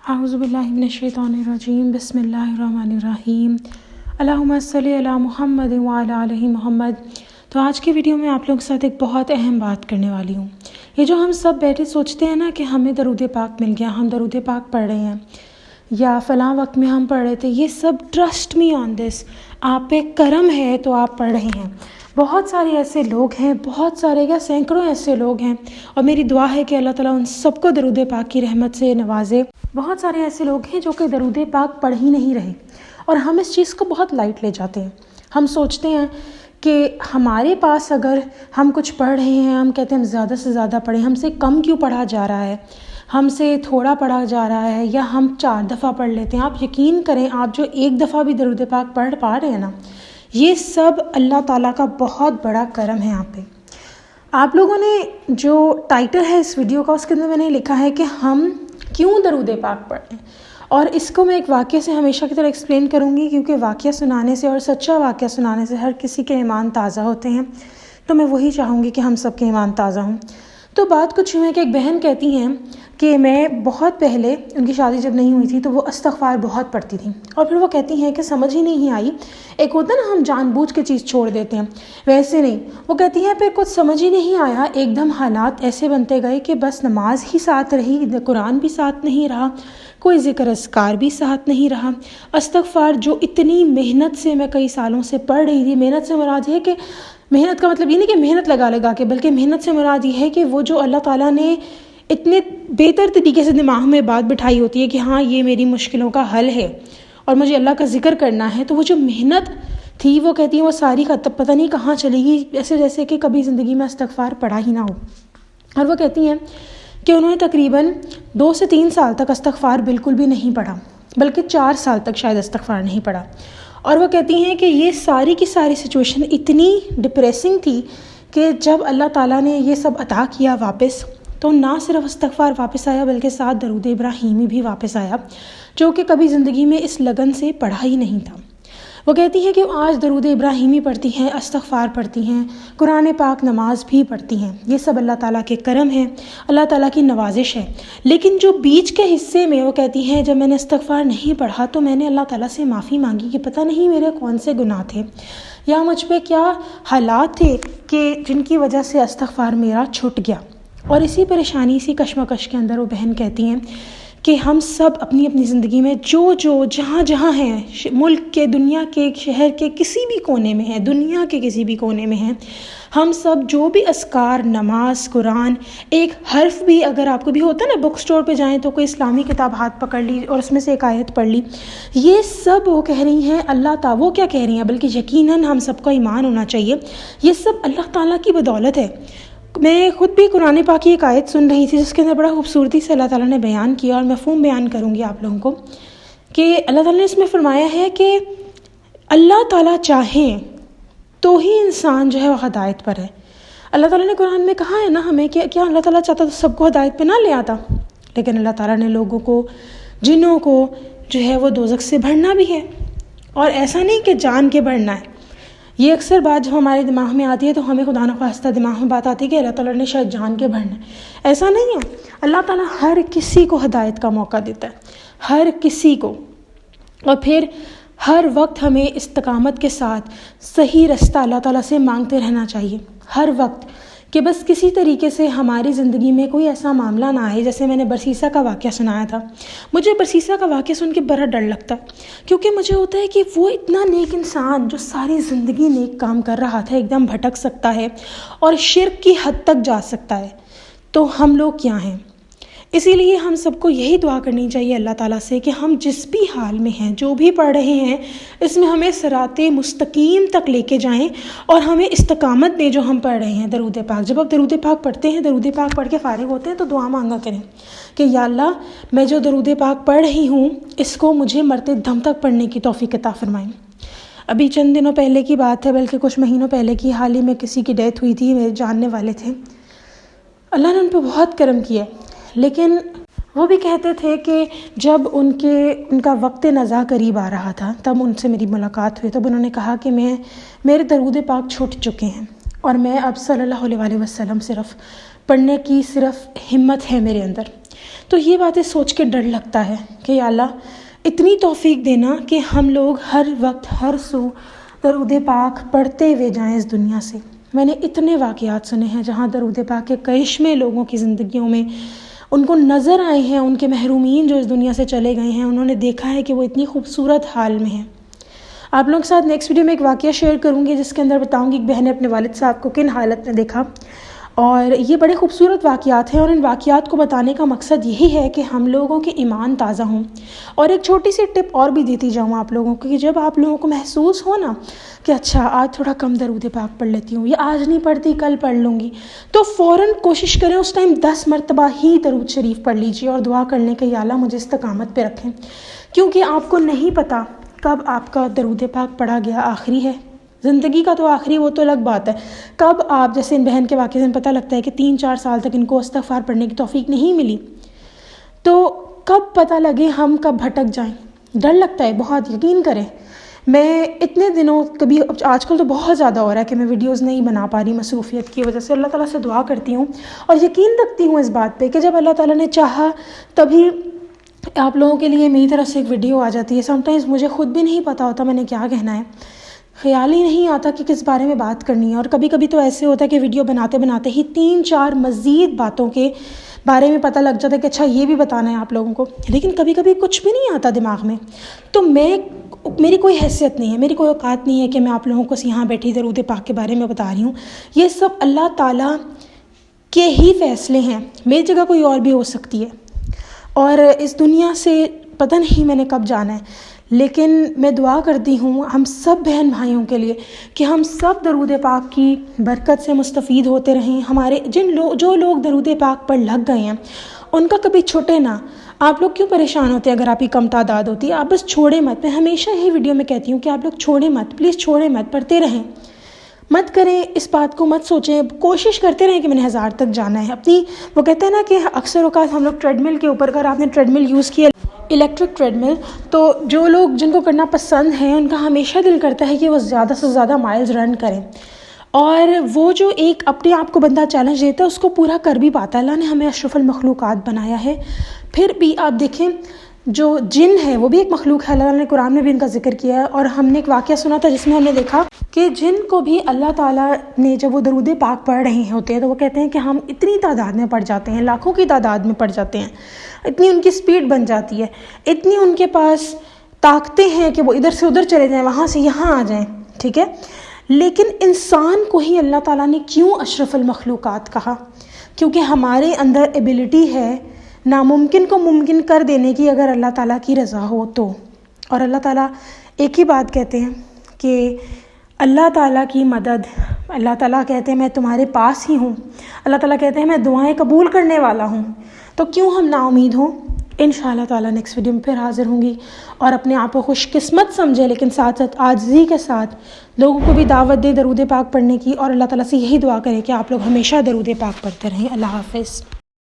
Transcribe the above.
اعوذ باللہ من الشیطان الرجیم بسم اللہ الرحمن الرحیم اللہم صلی علی محمد وعلی آلہ محمد۔ تو آج کی ویڈیو میں آپ لوگوں کے ساتھ ایک بہت اہم بات کرنے والی ہوں۔ یہ جو ہم سب بیٹھے سوچتے ہیں نا کہ ہمیں درود پاک مل گیا، ہم درود پاک پڑھ رہے ہیں یا فلاں وقت میں ہم پڑھ رہے تھے، یہ سب ٹرسٹ می آن دس، آپ پہ کرم ہے تو آپ پڑھ رہے ہیں۔ بہت سارے ایسے لوگ ہیں، بہت سارے کیا سینکڑوں ایسے لوگ ہیں، اور میری دعا ہے کہ اللہ تعالیٰ ان سب کو درود پاک کی رحمت سے نوازے۔ بہت سارے ایسے لوگ ہیں جو کہ درود پاک پڑھ ہی نہیں رہے، اور ہم اس چیز کو بہت لائٹ لے جاتے ہیں۔ ہم سوچتے ہیں کہ ہمارے پاس اگر ہم کچھ پڑھ رہے ہیں، ہم کہتے ہیں ہم زیادہ سے زیادہ پڑھیں، ہم سے کم کیوں پڑھا جا رہا ہے، ہم سے تھوڑا پڑھا جا رہا ہے، یا ہم 4 دفعہ پڑھ لیتے ہیں۔ آپ یقین کریں، آپ جو 1 دفعہ بھی درود پاک پڑھ پا رہے ہیں نا، یہ سب اللہ تعالیٰ کا بہت بڑا کرم ہے آپ پہ۔ آپ لوگوں نے جو ٹائٹل ہے اس ویڈیو کا، اس کے اندر میں نے لکھا ہے کہ ہم کیوں درود پاک پڑھیں، اور اس کو میں ایک واقعے سے ہمیشہ کی طرح ایکسپلین کروں گی، کیونکہ واقعہ سنانے سے اور سچا واقعہ سنانے سے ہر کسی کے ایمان تازہ ہوتے ہیں، تو میں وہی چاہوں گی کہ ہم سب کے ایمان تازہ ہوں۔ تو بات کچھ یوں ہے کہ ایک بہن کہتی ہیں کہ میں بہت پہلے، ان کی شادی جب نہیں ہوئی تھی، تو وہ استغفار بہت پڑھتی تھیں، اور پھر وہ کہتی ہیں کہ سمجھ ہی نہیں آئی، ایک ہوتا نا ہم جان بوجھ کے چیز چھوڑ دیتے ہیں، ویسے نہیں۔ وہ کہتی ہیں پھر کچھ سمجھ ہی نہیں آیا، ایک دم حالات ایسے بنتے گئے کہ بس نماز ہی ساتھ رہی، قرآن بھی ساتھ نہیں رہا، کوئی ذکر اذکار بھی ساتھ نہیں رہا۔ استغفار جو اتنی محنت سے میں کئی سالوں سے پڑھ رہی تھی، محنت سے مراد یہ ہے کہ محنت کا مطلب یہ نہیں کہ محنت لگا کے، بلکہ محنت سے مراد یہ ہے کہ وہ جو اللہ تعالیٰ نے اتنے بہتر طریقے سے دماغ میں بات بٹھائی ہوتی ہے کہ ہاں یہ میری مشکلوں کا حل ہے اور مجھے اللہ کا ذکر کرنا ہے، تو وہ جو محنت تھی، وہ کہتی ہیں وہ ساری کا تب پتہ نہیں کہاں چلی گئی، ایسے جیسے کہ کبھی زندگی میں استغفار پڑھا ہی نہ ہو۔ اور وہ کہتی ہیں کہ انہوں نے تقریباً 2 سے 3 سال تک استغفار بالکل بھی نہیں پڑھا، بلکہ 4 سال تک شاید استغفار نہیں پڑھا۔ اور وہ کہتی ہیں کہ یہ ساری کی ساری سچویشن اتنی ڈپریسنگ تھی کہ جب اللہ تعالیٰ نے یہ سب عطا کیا واپس، تو نہ صرف استغفار واپس آیا بلکہ ساتھ درود ابراہیمی بھی واپس آیا، جو کہ کبھی زندگی میں اس لگن سے پڑھا ہی نہیں تھا۔ وہ کہتی ہے کہ آج درود ابراہیمی پڑھتی ہیں، استغفار پڑھتی ہیں، قرآن پاک نماز بھی پڑھتی ہیں۔ یہ سب اللہ تعالیٰ کے کرم ہے، اللہ تعالیٰ کی نوازش ہے۔ لیکن جو بیچ کے حصے میں، وہ کہتی ہیں جب میں نے استغفار نہیں پڑھا تو میں نے اللہ تعالیٰ سے معافی مانگی کہ پتہ نہیں میرے کون سے گناہ تھے، یا مجھ پہ کیا حالات تھے کہ جن کی وجہ سے استغفار میرا چھٹ گیا۔ اور اسی پریشانی، اسی کشمکش کے اندر وہ بہن کہتی ہیں کہ ہم سب اپنی اپنی زندگی میں جو جہاں ہیں، ملک کے، دنیا کے، شہر کے کسی بھی کونے میں ہیں، دنیا کے کسی بھی کونے میں ہیں، ہم سب جو بھی اذکار، نماز، قرآن، ایک حرف بھی اگر آپ کو بھی ہوتا ہے نا، بک سٹور پہ جائیں تو کوئی اسلامی کتاب ہاتھ پکڑ لی اور اس میں سے ایک آیت پڑھ لی، یہ سب وہ کہہ رہی ہیں اللہ تعالیٰ، وہ کیا کہہ رہی ہیں بلکہ یقیناً ہم سب کا ایمان ہونا چاہیے، یہ سب اللہ تعالیٰ کی بدولت ہے۔ میں خود بھی قرآن پاک کی ایک آیت سن رہی تھی جس کے اندر بڑا خوبصورتی سے اللہ تعالیٰ نے بیان کیا، اور مفہوم بیان کروں گی آپ لوگوں کو، کہ اللہ تعالیٰ نے اس میں فرمایا ہے کہ اللہ تعالیٰ چاہیں تو ہی انسان جو ہے وہ ہدایت پر ہے۔ اللہ تعالیٰ نے قرآن میں کہا ہے نا ہمیں کہ کیا اللہ تعالیٰ چاہتا تو سب کو ہدایت پہ نہ لے آتا، لیکن اللہ تعالیٰ نے لوگوں کو، جنوں کو جو ہے وہ دوزخ سے بھرنا بھی ہے، اور ایسا نہیں کہ جان کے بھرنا ہے۔ یہ اکثر بات جب ہمارے دماغ میں آتی ہے تو ہمیں خدا نخواستہ دماغ میں بات آتی ہے کہ اللہ تعالیٰ نے شاید جان کے بھرنا ہے، ایسا نہیں ہے۔ اللہ تعالیٰ ہر کسی کو ہدایت کا موقع دیتا ہے، ہر کسی کو، اور پھر ہر وقت ہمیں استقامت کے ساتھ صحیح رستہ اللہ تعالیٰ سے مانگتے رہنا چاہیے، ہر وقت، کہ بس کسی طریقے سے ہماری زندگی میں کوئی ایسا معاملہ نہ آئے۔ جیسے میں نے برسیسا کا واقعہ سنایا تھا، مجھے برسیسا کا واقعہ سن کے بڑا ڈر لگتا ہے، کیونکہ مجھے ہوتا ہے کہ وہ اتنا نیک انسان جو ساری زندگی نیک کام کر رہا تھا، ایک دم بھٹک سکتا ہے اور شرک کی حد تک جا سکتا ہے، تو ہم لوگ کیا ہیں؟ اسی لیے ہم سب کو یہی دعا کرنی چاہیے اللہ تعالیٰ سے کہ ہم جس بھی حال میں ہیں، جو بھی پڑھ رہے ہیں، اس میں ہمیں صراط مستقیم تک لے کے جائیں، اور ہمیں استقامت دیں جو ہم پڑھ رہے ہیں درود پاک۔ جب آپ درود پاک پڑھتے ہیں، درود پاک پڑھ کے فارغ ہوتے ہیں، تو دعا مانگا کریں کہ یا اللہ، میں جو درود پاک پڑھ رہی ہوں اس کو مجھے مرتے دم تک پڑھنے کی توفیق عطا فرمائیں۔ ابھی چند دنوں پہلے کی بات ہے، بلکہ کچھ مہینوں پہلے کی، حال ہی میں کسی کی ڈیتھ ہوئی تھی، میرے جاننے والے تھے، اللہ نے ان پہ بہت کرم کیا، لیکن وہ بھی کہتے تھے کہ جب ان کا وقت نزا قریب آ رہا تھا، تب ان سے میری ملاقات ہوئی، تب انہوں نے کہا کہ میرے درود پاک چھوٹ چکے ہیں، اور میں اب صلی اللہ علیہ وسلم صرف پڑھنے کی صرف ہمت ہے میرے اندر، تو یہ باتیں سوچ کے ڈر لگتا ہے کہ یا اللہ اتنی توفیق دینا کہ ہم لوگ ہر وقت ہر سو درود پاک پڑھتے ہوئے جائیں اس دنیا سے۔ میں نے اتنے واقعات سنے ہیں جہاں درود پاک کے کرشمے لوگوں کی زندگیوں میں ان کو نظر آئے ہیں، ان کے محرومین جو اس دنیا سے چلے گئے ہیں، انہوں نے دیکھا ہے کہ وہ اتنی خوبصورت حال میں ہیں۔ آپ لوگوں کے ساتھ نیکسٹ ویڈیو میں ایک واقعہ شیئر کروں گی جس کے اندر بتاؤں گی ایک بہن نے اپنے والد صاحب کو کن حالت میں دیکھا، اور یہ بڑے خوبصورت واقعات ہیں، اور ان واقعات کو بتانے کا مقصد یہی ہے کہ ہم لوگوں کے ایمان تازہ ہوں۔ اور ایک چھوٹی سی ٹپ اور بھی دیتی جاؤں آپ لوگوں کو کہ جب آپ لوگوں کو محسوس ہو نا کہ اچھا آج تھوڑا کم درود پاک پڑھ لیتی ہوں، یا آج نہیں پڑھتی کل پڑھ لوں گی، تو فوراً کوشش کریں اس ٹائم 10 مرتبہ ہی درود شریف پڑھ لیجیے اور دعا کر لیں کہ یا اللہ مجھے استقامت پہ رکھیں، کیونکہ آپ کو نہیں پتہ کب آپ کا درود پاک پڑھا گیا آخری ہے۔ زندگی کا تو آخری وہ تو الگ بات ہے، کب آپ جیسے ان بہن کے واقعے سے پتہ لگتا ہے کہ 3-4 سال تک ان کو استغفار پڑھنے کی توفیق نہیں ملی، تو کب پتہ لگے ہم کب بھٹک جائیں، ڈر لگتا ہے بہت، یقین کریں۔ میں اتنے دنوں کبھی آج کل تو بہت زیادہ ہو رہا ہے کہ میں ویڈیوز نہیں بنا پا رہی مصروفیت کی وجہ سے، اللہ تعالیٰ سے دعا کرتی ہوں اور یقین رکھتی ہوں اس بات پہ کہ جب اللہ تعالیٰ نے چاہا تبھی آپ لوگوں کے لیے میری طرف سے ایک ویڈیو آ جاتی ہے۔ سم ٹائمز مجھے خود بھی نہیں پتہ ہوتا میں نے کیا کہنا ہے، خیال ہی نہیں آتا کہ کس بارے میں بات کرنی ہے، اور کبھی کبھی تو ایسے ہوتا ہے کہ ویڈیو بناتے بناتے ہی 3-4 مزید باتوں کے بارے میں پتہ لگ جاتا ہے کہ اچھا یہ بھی بتانا ہے آپ لوگوں کو، لیکن کبھی کبھی کچھ بھی نہیں آتا دماغ میں، تو میری کوئی حیثیت نہیں ہے، میری کوئی اوقات نہیں ہے کہ میں آپ لوگوں کو یہاں بیٹھی درود پاک کے بارے میں بتا رہی ہوں۔ یہ سب اللہ تعالیٰ کے ہی فیصلے ہیں، میری جگہ کوئی اور بھی ہو سکتی ہے، اور اس دنیا سے پتہ نہیں میں نے کب جانا ہے، لیکن میں دعا کرتی ہوں ہم سب بہن بھائیوں کے لیے کہ ہم سب درود پاک کی برکت سے مستفید ہوتے رہیں۔ ہمارے جو لوگ درود پاک پر لگ گئے ہیں ان کا کبھی چھوٹے نہ۔ آپ لوگ کیوں پریشان ہوتے ہیں اگر آپ کی کم تعداد ہوتی ہے؟ آپ بس چھوڑیں مت۔ میں ہمیشہ یہی ویڈیو میں کہتی ہوں کہ آپ لوگ چھوڑیں مت، پلیز چھوڑیں مت، پڑھتے رہیں، مت کریں اس بات کو، مت سوچیں، کوشش کرتے رہیں کہ میں نے 1000 تک جانا ہے اپنی۔ وہ کہتے ہیں نا کہ اکثر اوقات ہم لوگ ٹریڈ مل کے اوپر، اگر آپ نے ٹریڈ مل یوز کیا الیکٹرک ٹریڈ مل، تو جو لوگ جن کو کرنا پسند ہے ان کا ہمیشہ دل کرتا ہے کہ وہ زیادہ سے زیادہ مائلز رن کریں، اور وہ جو ایک اپنے آپ کو بندہ چیلنج دیتا ہے اس کو پورا کر بھی پاتا ہے۔ اللہ نے ہمیں اشرف المخلوقات بنایا ہے، پھر بھی آپ دیکھیں جو جن ہے وہ بھی ایک مخلوق ہے، اللہ نے قرآن میں بھی ان کا ذکر کیا ہے، اور ہم نے ایک واقعہ سنا تھا جس میں ہم نے دیکھا کہ جن کو بھی اللہ تعالیٰ نے جب وہ درود پاک پڑھ رہے ہوتے ہیں تو وہ کہتے ہیں کہ ہم اتنی تعداد میں پڑھ جاتے ہیں، لاکھوں کی تعداد میں پڑھ جاتے ہیں، اتنی ان کی سپیڈ بن جاتی ہے، اتنی ان کے پاس طاقتیں ہیں کہ وہ ادھر سے ادھر چلے جائیں، وہاں سے یہاں آ جائیں، ٹھیک ہے۔ لیکن انسان کو ہی اللہ تعالیٰ نے کیوں اشرف المخلوقات کہا؟ کیونکہ ہمارے اندر ایبلٹی ہے ناممکن کو ممکن کر دینے کی، اگر اللہ تعالیٰ کی رضا ہو تو۔ اور اللہ تعالیٰ ایک ہی بات کہتے ہیں کہ اللہ تعالیٰ کی مدد، اللہ تعالیٰ کہتے ہیں میں تمہارے پاس ہی ہوں، اللہ تعالیٰ کہتے ہیں میں دعائیں قبول کرنے والا ہوں، تو کیوں ہم نا امید ہوں؟ انشاءاللہ تعالیٰ نیکسٹ ویڈیو میں پھر حاضر ہوں گی، اور اپنے آپ کو خوش قسمت سمجھیں، لیکن ساتھ ساتھ عاجزی کے ساتھ لوگوں کو بھی دعوت دیں درود پاک پڑھنے کی، اور اللہ تعالیٰ سے یہی دعا کریں کہ آپ لوگ ہمیشہ درود پاک پڑھتے رہیں۔ اللہ حافظ۔